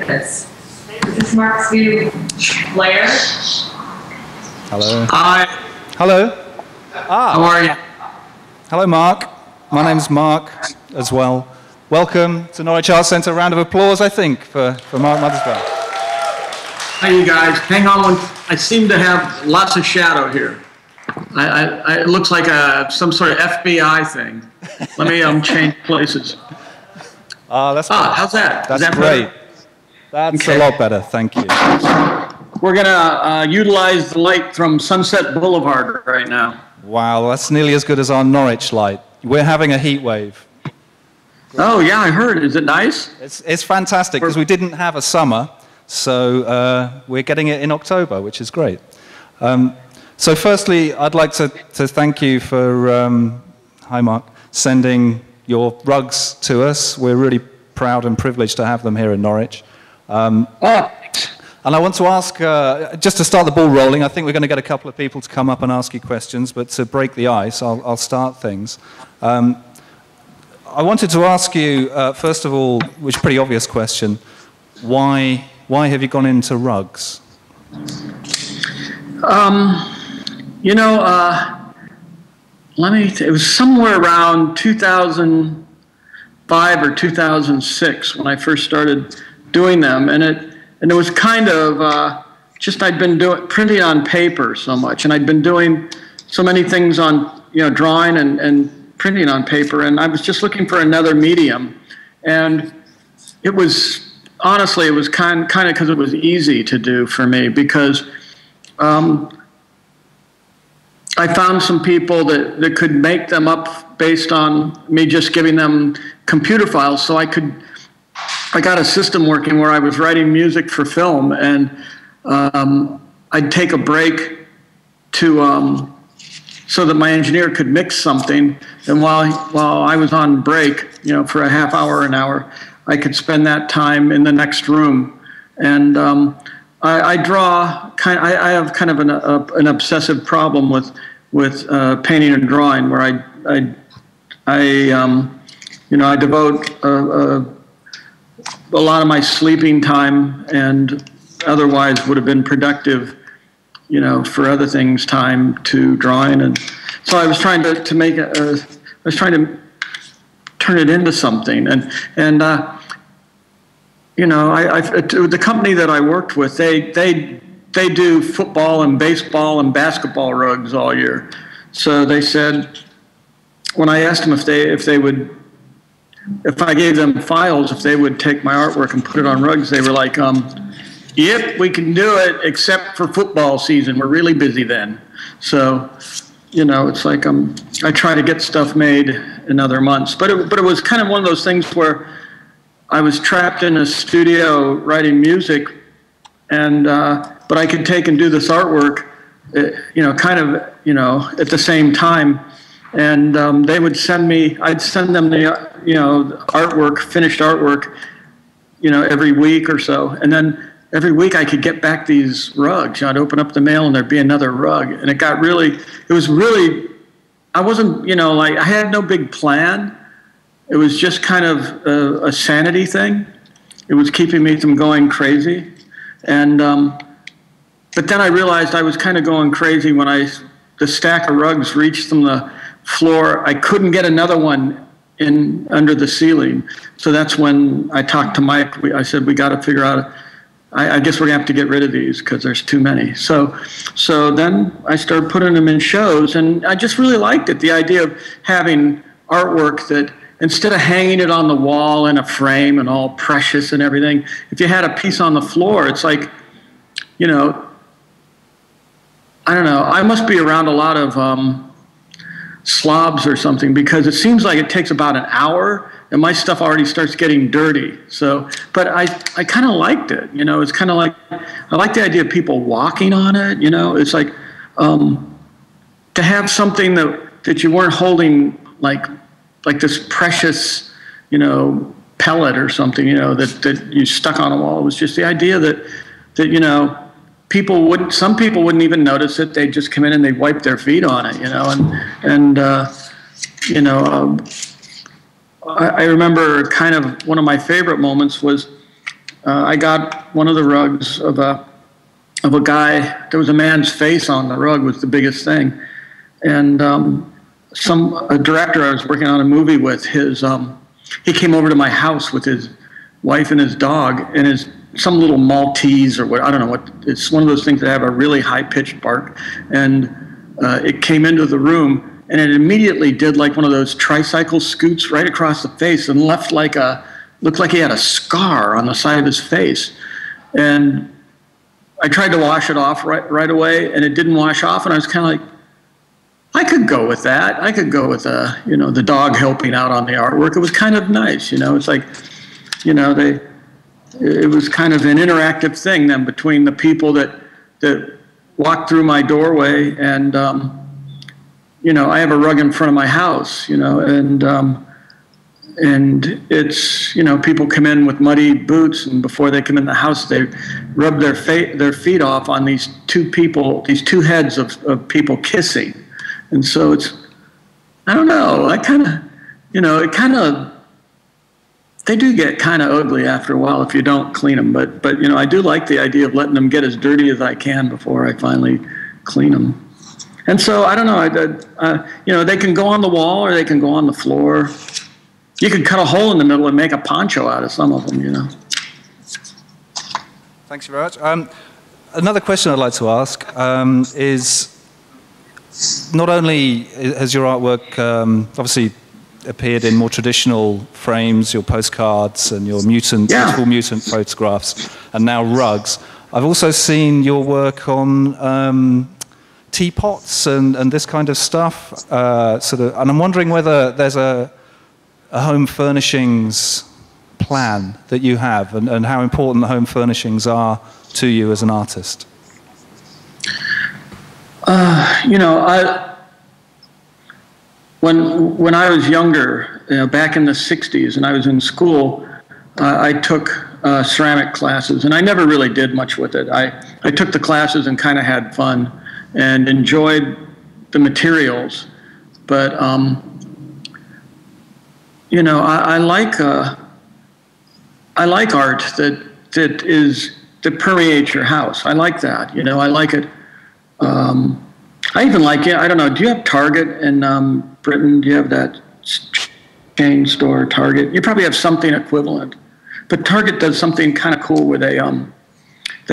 this. Is this Mark's new layer? Hello. Hi. Hello. How are you? Hello, Mark. My name's Mark as well. Welcome to Norwich Arts Centre. A round of applause, I think, for Mark Mothersaugh. Hi, you guys. Hang on. I seem to have lots of shadow here. It looks like some sort of FBI thing. Let me change places. That's great. How's that? That's great. That's okay. a lot better. Thank you. We're going to utilize the light from Sunset Boulevard right now. Wow, that's nearly as good as our Norwich light. We're having a heat wave. Oh, yeah, I heard. Is it nice? It's fantastic because we didn't have a summer, so we're getting it in October, which is great. So firstly, I'd like to thank you for, hi Mark, sending your rugs to us. We're really proud and privileged to have them here in Norwich. And I want to ask, just to start the ball rolling, I think we're going to get a couple of people to come up and ask you questions, but to break the ice, I'll start things. I wanted to ask you, first of all, which is a pretty obvious question, why have you gone into rugs? You know, it was somewhere around 2005 or 2006 when I first started doing them, and it was kind of just I'd been printing on paper so much, and I'd been doing so many things on, drawing and printing on paper, and I was just looking for another medium, and it was, honestly, it was kind of because it was easy to do for me, because I found some people that could make them up based on me just giving them computer files, so I got a system working where I was writing music for film, and I'd take a break to so that my engineer could mix something, and while I was on break, for a half hour, an hour, I could spend that time in the next room. And I draw I have kind of an obsessive problem with painting and drawing, where I devote a lot of my sleeping time, and otherwise would have been productive, for other things, time to drawing. And so I was trying to turn it into something. And the company that I worked with, they do football and baseball and basketball rugs all year. So they said, when I asked them if I gave them files, if they would take my artwork and put it on rugs, they were like, yep, we can do it, except for football season. We're really busy then. So, it's like I try to get stuff made in other months. But it was kind of one of those things where I was trapped in a studio writing music, and but I could take and do this artwork, kind of, at the same time. And they would I'd send them the, artwork, finished artwork, every week or so. And then every week I could get back these rugs. I'd open up the mail and there'd be another rug. And it was really, I wasn't, I had no big plan. It was just kind of a sanity thing. It was keeping me from going crazy. And, but then I realized I was kind of going crazy when the stack of rugs reached from the floor. I couldn't get another one in under the ceiling. So that's when I talked to Mike. I said, we got to figure out, I guess we're gonna have to get rid of these because there's too many. So then I started putting them in shows, and I just really liked it. The idea of having artwork that, instead of hanging it on the wall in a frame and all precious and everything, if you had a piece on the floor, it's like, I don't know, I must be around a lot of slobs or something, because it seems like it takes about an hour and my stuff already starts getting dirty. So, but I kind of liked it, it's kind of like, I like the idea of people walking on it, it's like, to have something that you weren't holding like this precious, pellet or something, that you stuck on a wall. It was just the idea that some people wouldn't even notice it. They'd just come in and they'd wipe their feet on it, I remember kind of one of my favorite moments was I got one of the rugs of a guy. There was a man's face on the rug was the biggest thing, and a director I was working on a movie with, he came over to my house with his wife and his dog and some little Maltese or what, I don't know what, it's one of those things that have a really high-pitched bark, and it came into the room and it immediately did like one of those tricycle scoots right across the face and looked like he had a scar on the side of his face. And I tried to wash it off right away, and it didn't wash off, and I was kind of like, I could go with that. I could go with the dog helping out on the artwork. It was kind of nice, It's like, it was kind of an interactive thing then between the people that walked through my doorway and, I have a rug in front of my house, and it's, people come in with muddy boots, and before they come in the house, they rub their feet off on these two heads of people kissing. And so I don't know, they do get kind of ugly after a while if you don't clean them. But I do like the idea of letting them get as dirty as I can before I finally clean them. And so, I don't know, they can go on the wall or they can go on the floor. You could cut a hole in the middle and make a poncho out of some of them, Thanks very much. Another question I'd like to ask is, not only has your artwork obviously appeared in more traditional frames, your postcards and your beautiful mutant photographs, and now rugs, I've also seen your work on teapots and this kind of stuff. And I'm wondering whether there's a home furnishings plan that you have, and how important the home furnishings are to you as an artist. When I was younger, back in the 60s, and I was in school, I took ceramic classes, and I never really did much with it. I took the classes and kind of had fun and enjoyed the materials, but I like art that permeates your house. I like that. I like it. I even like it. I don't know. Do you have Target in Britain? Do you have that chain store, Target? You probably have something equivalent. But Target does something kind of cool where they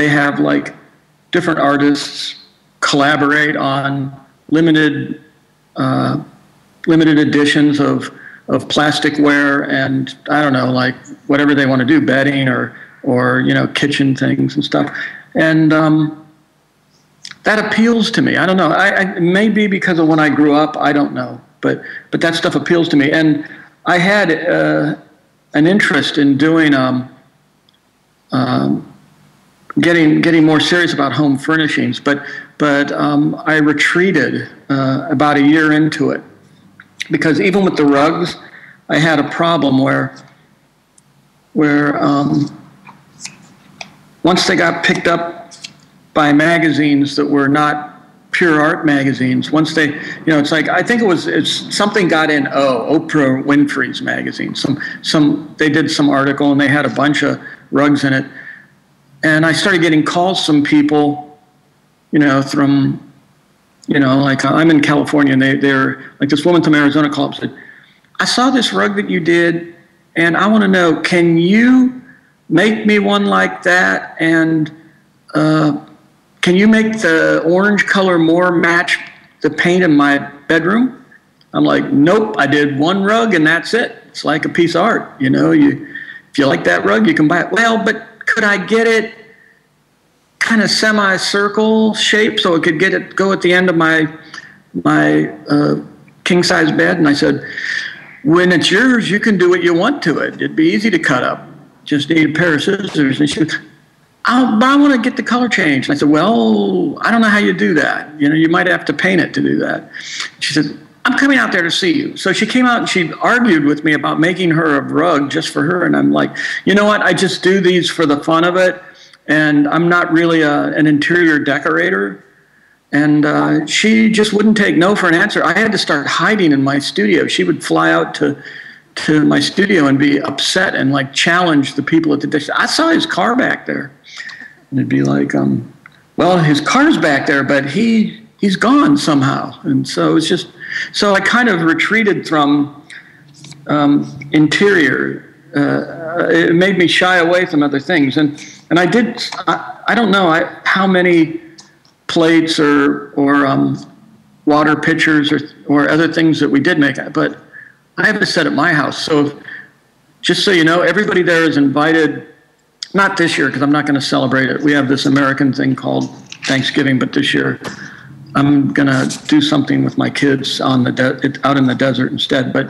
have like different artists collaborate on limited editions of plasticware and, I don't know, like whatever they want to do, bedding or kitchen things and stuff. And that appeals to me. I don't know. It may be because of when I grew up. I don't know. But that stuff appeals to me. And I had an interest in doing getting more serious about home furnishings. But I retreated about a year into it, because even with the rugs, I had a problem where once they got picked up by magazines that were not pure art magazines, once they, it's like, I think it's something got in Oprah Winfrey's magazine. They did some article and they had a bunch of rugs in it, and I started getting calls from people, from, like I'm in California, and they're like, this woman from Arizona called up and said, I saw this rug that you did, and I want to know, can you make me one like that? And can you make the orange color more match the paint in my bedroom? I'm like, nope, I did one rug and that's it. It's like a piece of art. If you like that rug, you can buy it. Well, but could I get it kind of semi-circle shape so it could go at the end of my king-size bed? And I said, when it's yours, you can do what you want to it. It'd be easy to cut up. Just need a pair of scissors. And she said, but I want to get the color changed. And I said, well, I don't know how you do that. You might have to paint it to do that. She said, I'm coming out there to see you. So she came out and she argued with me about making her a rug just for her. And I'm like, you know what? I just do these for the fun of it. And I'm not really an interior decorator. And she just wouldn't take no for an answer. I had to start hiding in my studio. She would fly out to to my studio and be upset and like challenge the people at the dish. I saw his car back there, and it'd be like, well, his car's back there, but he's gone somehow. And so it's just, so I kind of retreated from interior. It made me shy away from other things, and I did. I don't know how many plates or water pitchers or other things that we did make, but I have a set at my house. So just so you know, everybody there is invited, not this year because I'm not going to celebrate it. We have this American thing called Thanksgiving, but this year I'm going to do something with my kids on out in the desert instead. But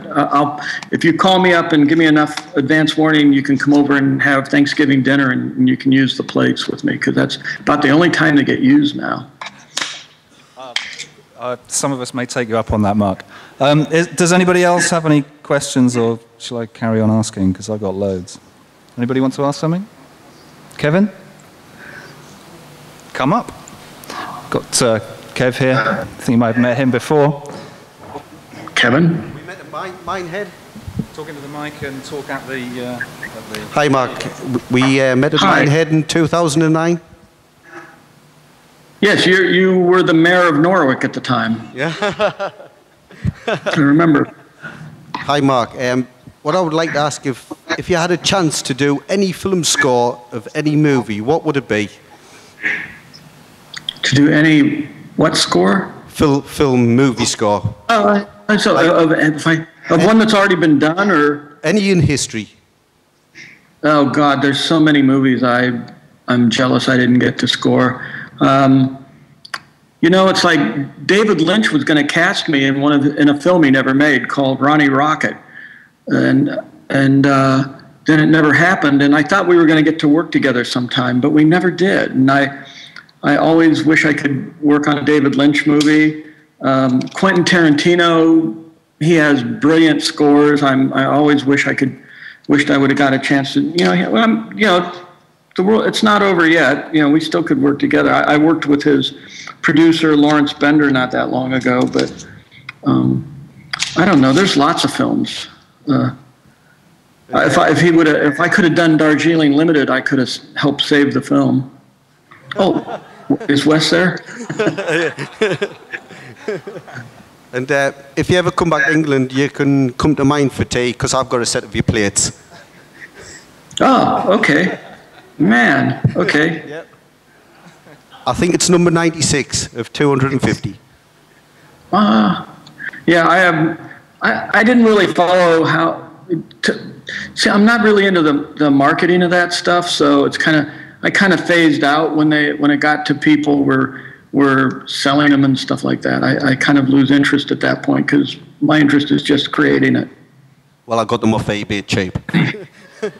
if you call me up and give me enough advance warning, you can come over and have Thanksgiving dinner, and you can use the plates with me, because that's about the only time they get used now. Some of us may take you up on that, Mark. Does anybody else have any questions, or shall I carry on asking? Because I've got loads. Anybody want to ask something? Kevin? Come up. Got Kev here. I think you might have met him before. Kevin? We met at Minehead. Talking to the mic and talk at the... Hi, Mark. We met at Minehead in 2009. Yes, you were the mayor of Norwich at the time. Yeah. I remember. Hi, Mark. What I would like to ask, if you had a chance to do any film score of any movie, what would it be? To do any what score? Film movie score. Oh, so of one that's already been done, or any in history? Oh God, there's so many movies I'm jealous I didn't get to score. You know, it's like David Lynch was going to cast me in a film he never made called Ronnie Rocket, and then it never happened. And I thought we were going to get to work together sometime, but we never did. And I always wish I could work on a David Lynch movie. Quentin Tarantino, he has brilliant scores. I always wished I would have got a chance to, the world, it's not over yet. We still could work together. I worked with his producer, Lawrence Bender, not that long ago, but I don't know. There's lots of films. If I could have done Darjeeling Limited, I could have helped save the film. Oh, is Wes there? And if you ever come back to England, you can come to mine for tea, because I've got a set of your plates. Oh, okay. Man, okay. Yep. I think it's number 96 of 250. Yeah, I didn't really follow how. See, I'm not really into the marketing of that stuff, so it's I kind of phased out when it got to people were selling them and stuff like that. I kind of lose interest at that point, because my interest is just creating it. Well, I got them off eBay cheap.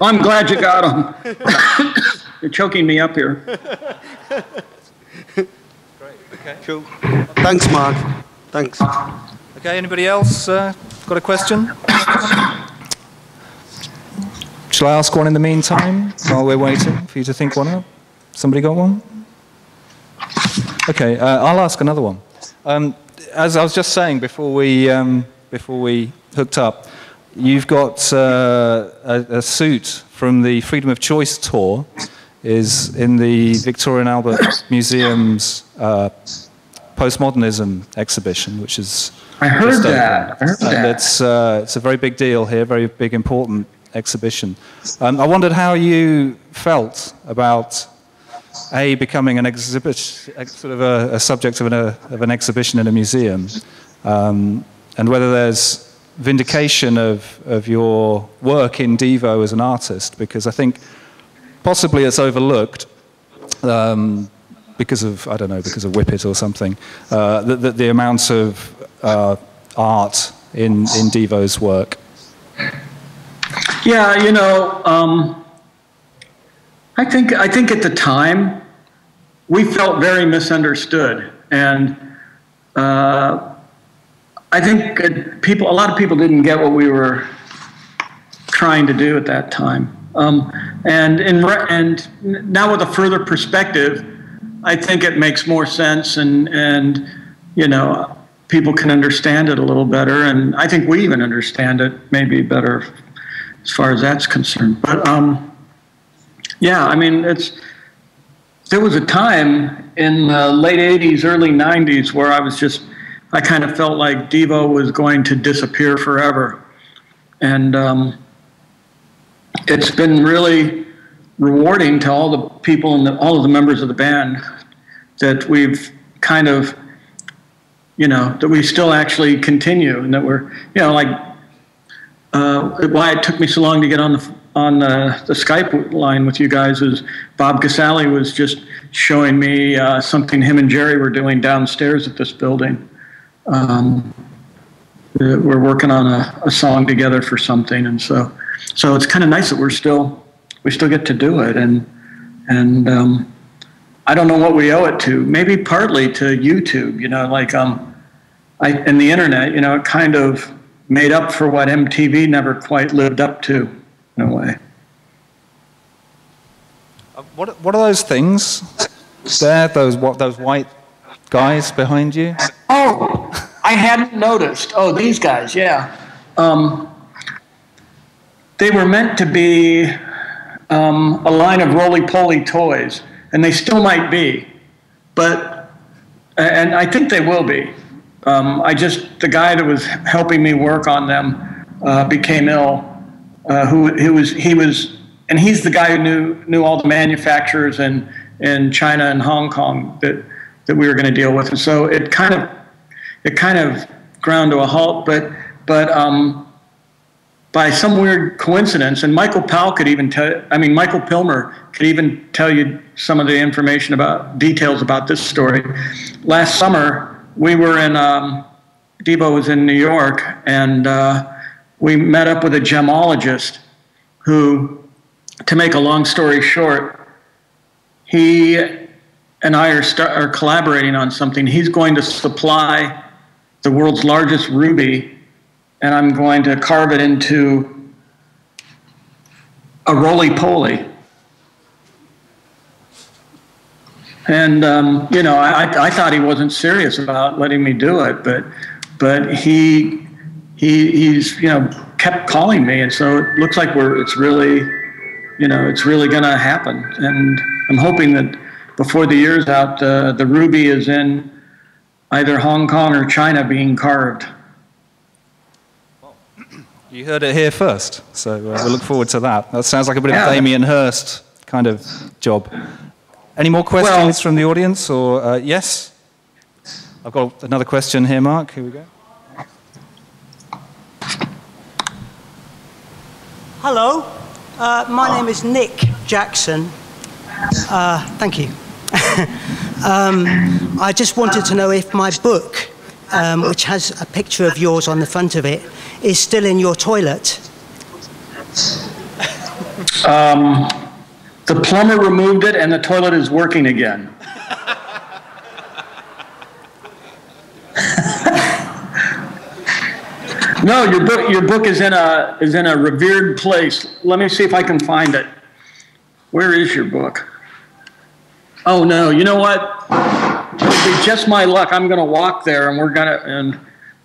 I'm glad you got them. You're choking me up here. Great, okay. Cool. Thanks, Mark. Thanks. Okay, anybody else got a question? Shall I ask one in the meantime, while we're waiting for you to think one up? Somebody got one? Okay, I'll ask another one. As I was just saying before we hooked up, you've got a suit from the Freedom of Choice tour, is in the Victoria and Albert Museum's postmodernism exhibition, which is... I heard that. And it's a very big deal here, very big, important exhibition. I wondered how you felt about becoming an exhibit, sort of a subject of an exhibition in a museum, and whether there's vindication of your work in Devo as an artist, because I think possibly it's overlooked because of, I don't know, because of Whippet or something, the amount of art in Devo's work. Yeah, I think at the time we felt very misunderstood, and I think a lot of people didn't get what we were trying to do at that time. And now with a further perspective, I think it makes more sense, and people can understand it a little better, and I think we even understand it maybe better as far as that's concerned. But yeah, I mean, there was a time in the late 80s, early 90s where I kind of felt like Devo was going to disappear forever. And it's been really rewarding to all the people and all of the members of the band that we've kind of, that we still actually continue, and that we're, like, why it took me so long to get on the Skype line with you guys is Bob Casale was just showing me something him and Jerry were doing downstairs at this building. We're working on a song together for something, and so it's kind of nice that we still get to do it, and I don't know what we owe it to. Maybe partly to YouTube, and the internet. It kind of made up for what MTV never quite lived up to, in a way. What are those things there? Those white guys behind you? Oh, I hadn't noticed. Oh, these guys, yeah. They were meant to be a line of roly-poly toys, and they still might be, and I think they will be. The guy that was helping me work on them became ill. And he's the guy who knew all the manufacturers in China and Hong Kong that we were going to deal with, and so it kind of ground to a halt. But by some weird coincidence, and Michael Pilmer could even tell you some of the information details about this story. Last summer, we were Devo was in New York, and we met up with a gemologist who, to make a long story short, he and I are collaborating on something. He's going to supply the world's largest ruby, and I'm going to carve it into a roly-poly. And I thought he wasn't serious about letting me do it, but he's kept calling me, and so it looks like it's really going to happen. And I'm hoping that before the year's out, the ruby is in either Hong Kong or China being carved. Well, you heard it here first, so we'll look forward to that. That sounds like a bit of Damien Hirst kind of job. Any more questions from the audience? Or yes? I've got another question here, Mark. Here we go. Hello, my name is Nick Jackson. Thank you. I just wanted to know if my book, which has a picture of yours on the front of it, is still in your toilet. The plumber removed it, and the toilet is working again. No, your book is in a revered place. Let me see if I can find it. Where is your book? Oh no, you know what? It'll be just my luck. I'm gonna walk there, and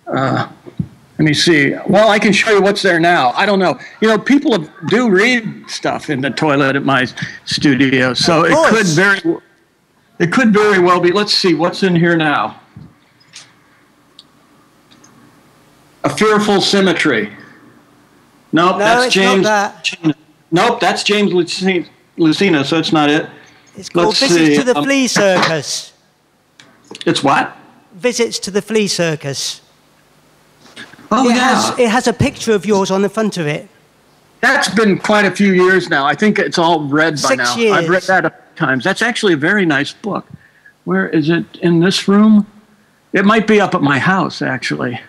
let me see. Well, I can show you what's there now. I don't know. People do read stuff in the toilet at my studio, so it could very well be. Let's see what's in here now. A Fearful Symmetry. Nope, No, that's it's James. not that. Nope, that's James Lucina, so it's not it. It's called Visits to the Flea Circus. It's what? Visits to the Flea Circus. Oh, It has a picture of yours on the front of it. That's been quite a few years now. I think it's all read by 6 now. years. I've read that a few times. That's actually a very nice book. Where is it? In this room? It might be up at my house, actually.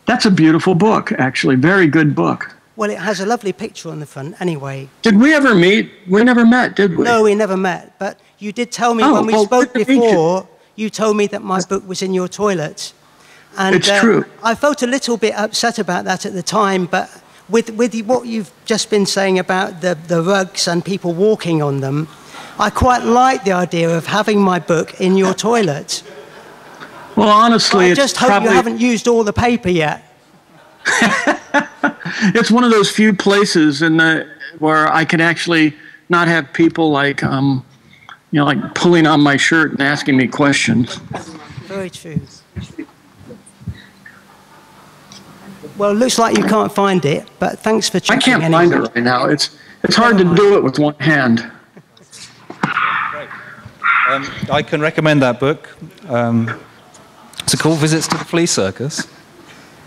That's a beautiful book, actually. Very good book. Well, it has a lovely picture on the front, anyway. Did we ever meet? We never met, did we? No, we never met. But you did tell me when we spoke before, you told me that my book was in your toilet. And, it's true. I felt a little bit upset about that at the time, but with what you've just been saying about the rugs and people walking on them, I quite like the idea of having my book in your toilet. Well, honestly, I it's just hope probably, you haven't used all the paper yet. it's one of those few places where I can actually not have people like, like pulling on my shirt and asking me questions. Very true. Well, it looks like you can't find it, but thanks for checking. I can't find it right now. It's hard to do it with one hand. I can recommend that book. It's called Visits to the Flea Circus.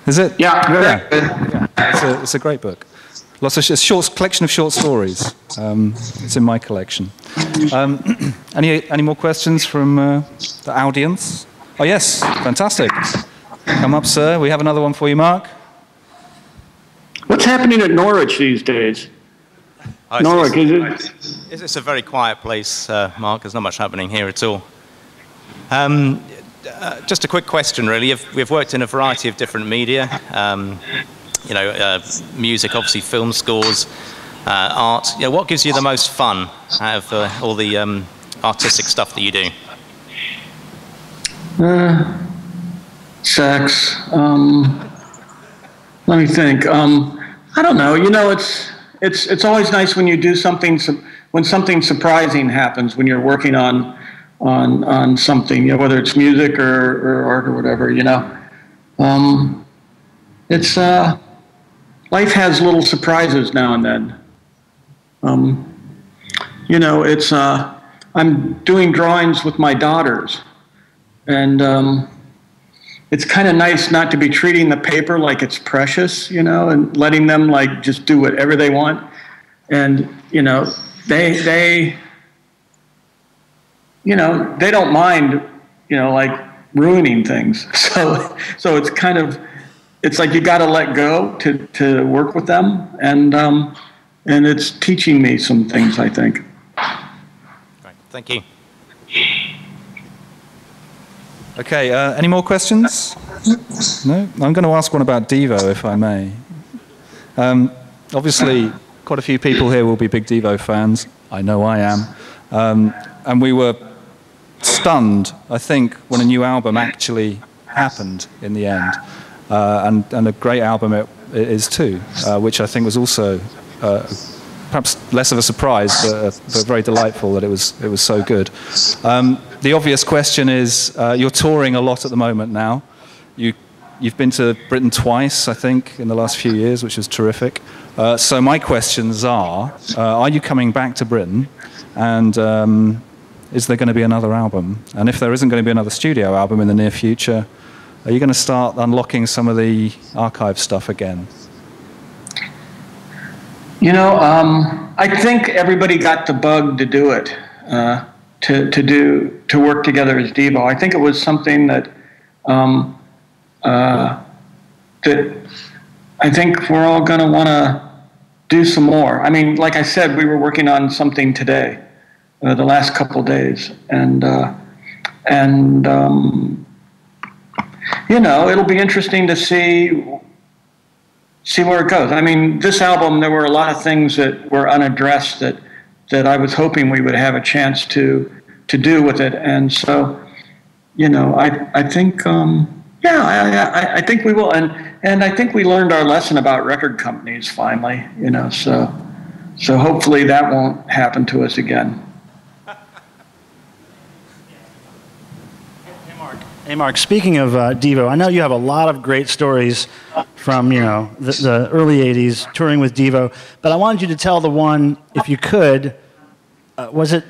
Is it? Yeah, very good. Yeah. It's a great book. Lots of collection of short stories. It's in my collection. Any more questions from the audience? Oh yes, fantastic. Come up, sir. We have another one for you, Mark. What's happening at Norwich these days? Norwich, is it? It's a very quiet place, Mark. There's not much happening here at all. Just a quick question, really. We've worked in a variety of different media. Music, obviously, film scores, art. What gives you the most fun out of all the artistic stuff that you do? Sex. Let me think. I don't know. It's always nice when you do something, when something surprising happens when you're working on something, whether it's music or art or whatever. It's life has little surprises now and then. I'm doing drawings with my daughters, and it's kind of nice not to be treating the paper like it's precious, and letting them like just do whatever they want. And, they don't mind, like ruining things. So it's kind of, it's like you got to let go to work with them. And it's teaching me some things, I think. Great. Thank you. Okay, any more questions? No? I'm going to ask one about Devo, if I may. Obviously, quite a few people here will be big Devo fans. I know I am. And we were stunned, I think, when a new album actually happened in the end. And a great album it is too, which I think was also perhaps less of a surprise, but very delightful that it was so good. The obvious question is, you're touring a lot at the moment now. You've been to Britain twice, I think, in the last few years, which is terrific. So my questions are you coming back to Britain? And is there going to be another album? And if there isn't going to be another studio album in the near future, are you going to start unlocking some of the archive stuff again? I think everybody got the bug to do it, to work together as Devo. I think it was something that that I think we're all going to want to do some more. I mean, like I said, we were working on something today, the last couple of days, and it'll be interesting to see where it goes. I mean, this album, there were a lot of things that were unaddressed that I was hoping we would have a chance to do with it. And so, I think, I think we will. And I think we learned our lesson about record companies finally, so hopefully that won't happen to us again. Hey, Mark, speaking of Devo, I know you have a lot of great stories from, the early 80s, touring with Devo, but I wanted you to tell the one, if you could, was it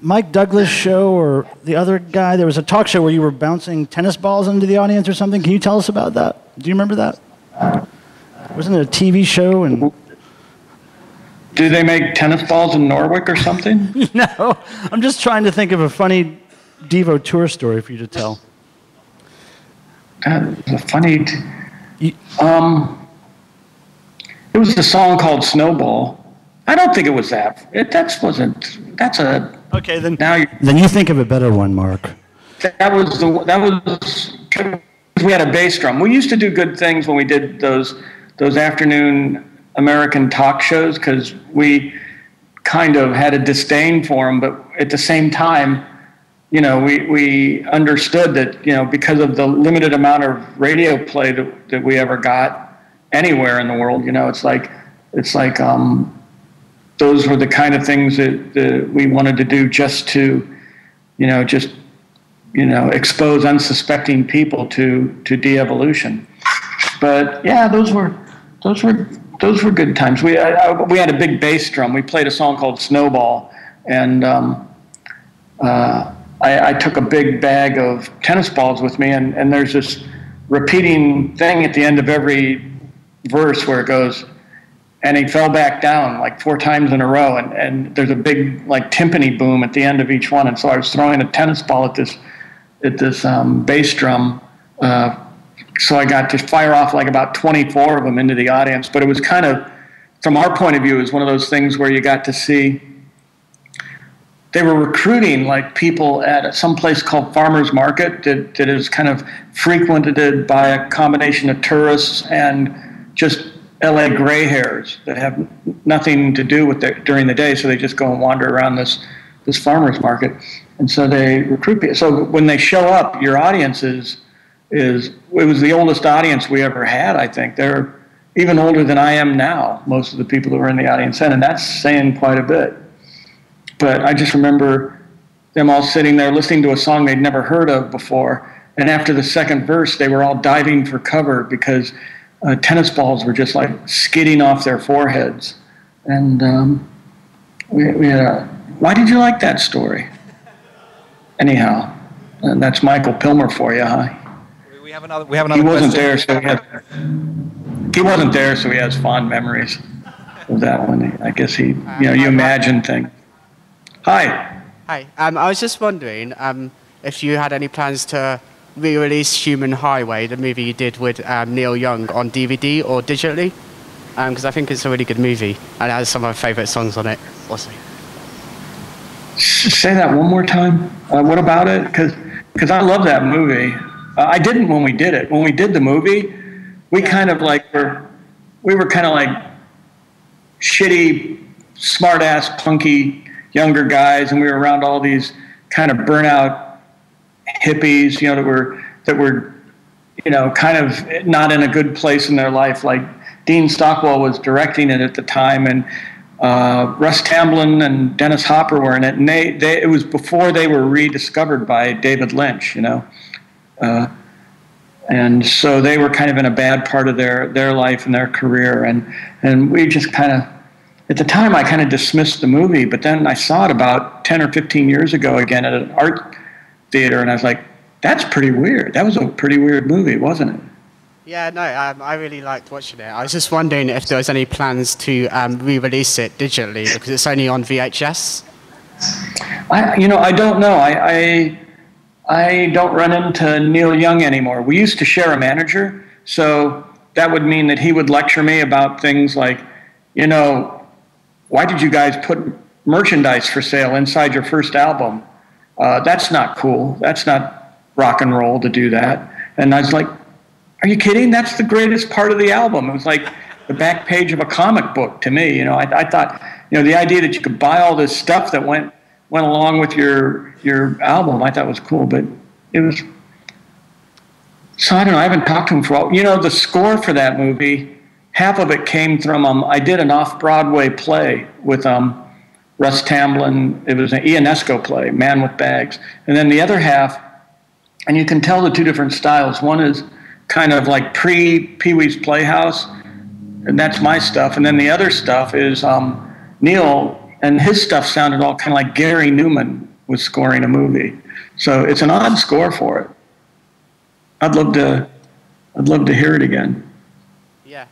Mike Douglas' show or the other guy? There was a talk show where you were bouncing tennis balls into the audience or something. Can you tell us about that? Do you remember that? Wasn't it a TV show? And do they make tennis balls in Norwich or something? No, I'm just trying to think of a funny Devo tour story for you to tell. That was a funny. It was a song called Snowball. I don't think it was that. That's a. Okay, then. Now then you think of a better one, Mark. That was we had a bass drum. We used to do good things when we did those afternoon American talk shows because we kind of had a disdain for them, but at the same time, we understood that, because of the limited amount of radio play that we ever got anywhere in the world, it's like those were the kind of things that we wanted to do just to, expose unsuspecting people to de-evolution. But yeah, those were good times. We had a big bass drum. We played a song called Snowball, and I took a big bag of tennis balls with me, and there's this repeating thing at the end of every verse where it goes, and he fell back down like 4 times in a row, and there's a big like timpani boom at the end of each one. And so I was throwing a tennis ball at this bass drum, so I got to fire off like about 24 of them into the audience. But it was kind of, from our point of view, it was one of those things where you got to see they were recruiting like people at some place called Farmers Market that is kind of frequented by a combination of tourists and just LA gray hairs that have nothing to do with it during the day, so they just go and wander around this farmers market, and so they recruit people. So when they show up, your audience it was the oldest audience we ever had. I think they're even older than I am now. Most of the people that were in the audience then, and that's saying quite a bit. But I just remember them all sitting there listening to a song they'd never heard of before, and after the second verse, they were all diving for cover because tennis balls were just like skidding off their foreheads. And we had why did you like that story? Anyhow, that's Michael Pilmer for you, huh? We have another He wasn't question. there, so he has fond memories of that one. I guess you imagine things. Hi. Hi. I was just wondering if you had any plans to re-release Human Highway, the movie you did with Neil Young, on DVD or digitally, because I think it's a really good movie and it has some of my favourite songs on it. Also. Say that one more time. What about it? Because I love that movie. I didn't when we did it. When we did the movie, we kind of like we were kind of like shitty, smart-ass, punky younger guys, and we were around all these kind of burnout hippies, that were kind of not in a good place in their life. Like Dean Stockwell was directing it at the time, and Russ Tamblyn and Dennis Hopper were in it, and it was before they were rediscovered by David Lynch, and so they were kind of in a bad part of their life and their career, and we just kind of, at the time, I kind of dismissed the movie, but then I saw it about 10 or 15 years ago again at an art theater, and I was like, that's pretty weird. That was a pretty weird movie, wasn't it? Yeah, no, I really liked watching it. I was just wondering if there was any plans to re-release it digitally, because it's only on VHS. I don't know. I don't run into Neil Young anymore. We used to share a manager, so that would mean that he would lecture me about things like, why did you guys put merchandise for sale inside your first album? That's not cool. That's not rock and roll to do that. And I was like, are you kidding? That's the greatest part of the album. It was like the back page of a comic book to me. I thought, the idea that you could buy all this stuff that went along with your album, I thought was cool. But it was, so I don't know. I haven't talked to him for a while. The score for that movie, half of it came from, I did an off-Broadway play with Russ Tamblyn. It was an Ionesco play, Man with Bags. And then the other half, and you can tell the two different styles. One is kind of like pre-Pee-wee's Playhouse, and that's my stuff. And then the other stuff is Neil, and his stuff sounded all kind of like Gary Newman was scoring a movie. So it's an odd score for it. I'd love to hear it again. Yeah,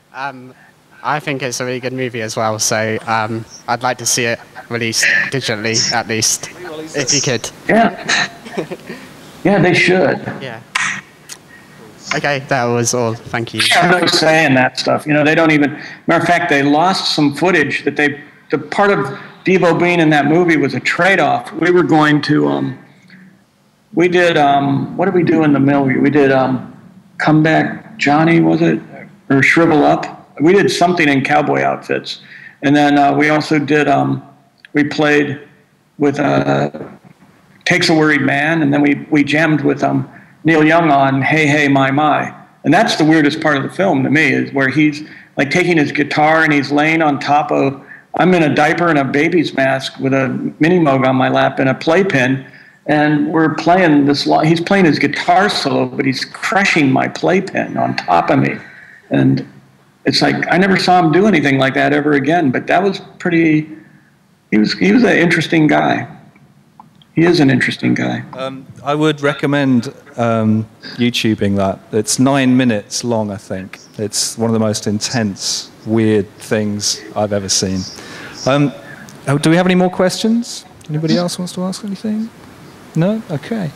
I think it's a really good movie as well, so I'd like to see it released digitally, at least, if you could. Yeah. Yeah, they should. Yeah. Okay, that was all. Thank you. I'm not saying that stuff. They don't even. Matter of fact, they lost some footage that the part of Devo being in that movie was a trade-off. We were going to. We did. What did we do in the mill? We did Come Back Johnny, was it, or Shrivel Up? We did something in cowboy outfits, and then we also did. We played with Takes a Worried Man, and then we jammed with Neil Young on Hey Hey My My. And that's the weirdest part of the film to me, is where he's like taking his guitar and he's laying on top of, I'm in a diaper and a baby's mask with a mini moog on my lap and a playpen, and we're playing this, he's playing his guitar solo, but he's crushing my playpen on top of me. And it's like, I never saw him do anything like that ever again, but that was pretty, he was an interesting guy. He is an interesting guy. I would recommend YouTubing that. It's 9 minutes long, I think. It's one of the most intense, weird things I've ever seen. Do we have any more questions? Anybody else wants to ask anything? No? Okay.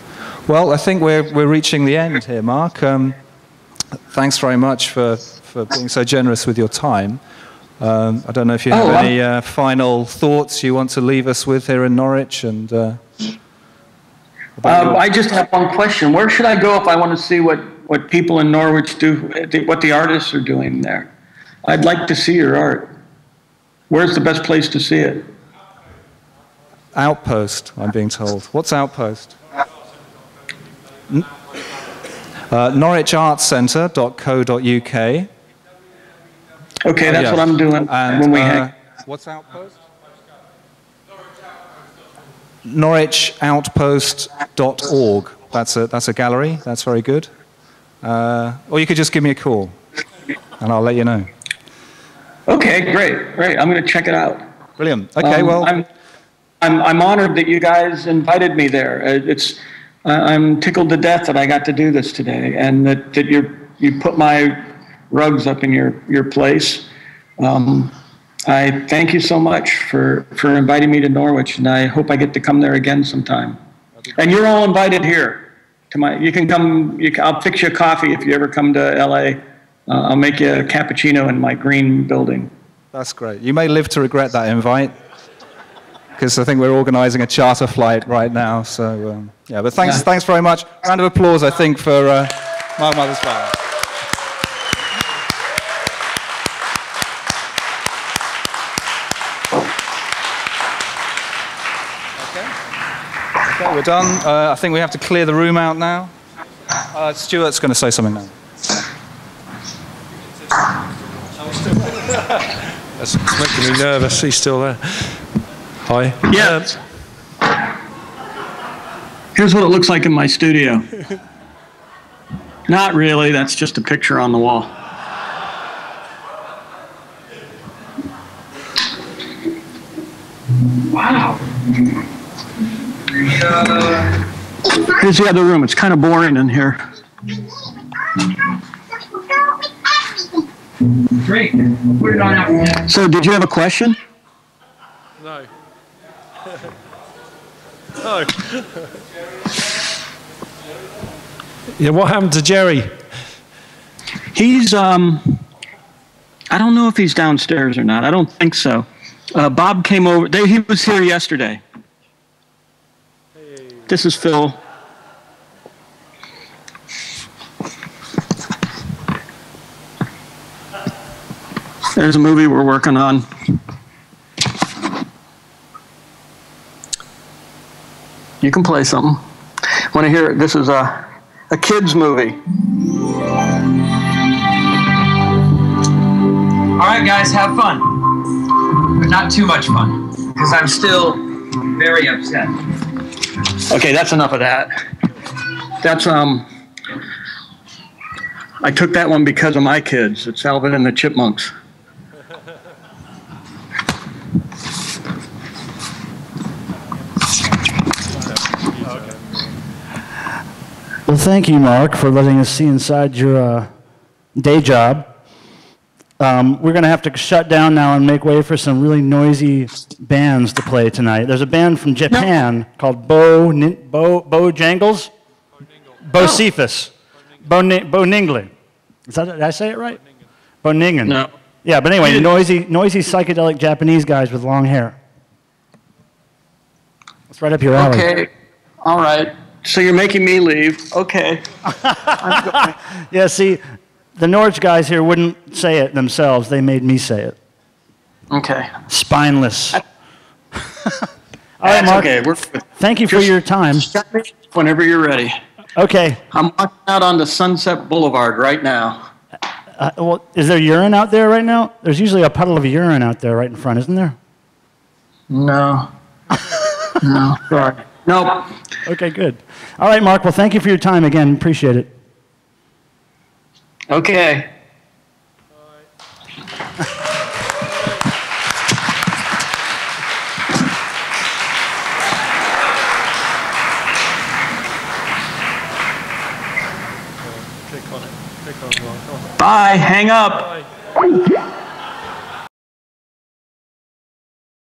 Well, I think we're reaching the end here, Mark. Thanks very much for being so generous with your time. I don't know if you have any final thoughts you want to leave us with here in Norwich. And I just have one question. Where should I go if I want to see what people in Norwich do, what the artists are doing there? I'd like to see your art. Where's the best place to see it? Outpost, I'm being told. What's Outpost? norwichartscentre.co.uk. Okay, that's what I'm doing when we hang. What's Outpost? norwichoutpost.org. That's a gallery. That's very good. Or you could just give me a call, and I'll let you know. Okay, great. I'm going to check it out. Brilliant. Okay, well, I'm honored that you guys invited me there. I'm tickled to death that I got to do this today, and that you put my rugs up in your place. I thank you so much for inviting me to Norwich, and I hope I get to come there again sometime. And you're all invited here. You can come. I'll fix you a coffee if you ever come to LA. I'll make you a cappuccino in my green building. That's great. You may live to regret that invite, because I think we're organising a charter flight right now. So yeah, but thanks very much. Round of applause, I think, for Mark Mothersaugh. Okay, we're done. I think we have to clear the room out now. Stuart's going to say something now. That's making me nervous. He's still there. Hi. Yeah. Here's what it looks like in my studio. Not really. That's just a picture on the wall. Wow. Here's the other room. It's kind of boring in here. Great. Put it on after that. So, did you have a question? No. No. Yeah, what happened to Jerry? He's, I don't know if he's downstairs or not. I don't think so. Bob came over. He was here yesterday. Hey. This is Phil. There's a movie we're working on. You can play something. Want to hear it? This is a kid's movie. All right, guys, have fun. But not too much fun, because I'm still very upset. Okay, that's enough of that. That's, I took that one because of my kids. It's Alvin and the Chipmunks. Well, thank you, Mark, for letting us see inside your day job. We're going to have to shut down now and make way for some really noisy bands to play tonight. There's a band from Japan called Bojangles? Bocephus. Boningli. Did I say it right? Boningen. No. Yeah, but anyway, noisy psychedelic Japanese guys with long hair. It's right up your alley. Okay. All right. So you're making me leave. Okay. Yeah, see, the Norwich guys here wouldn't say it themselves. They made me say it. Okay. Spineless. All right, That's Mark. okay. Thank you for your time. Whenever you're ready. Okay. I'm walking out onto Sunset Boulevard right now. Well, is there urine out there right now? There's usually a puddle of urine out there right in front, isn't there? No. No, sorry. Nope. Okay, good. All right, Mark. Well, thank you for your time again. Appreciate it. Okay. Bye. Hang up.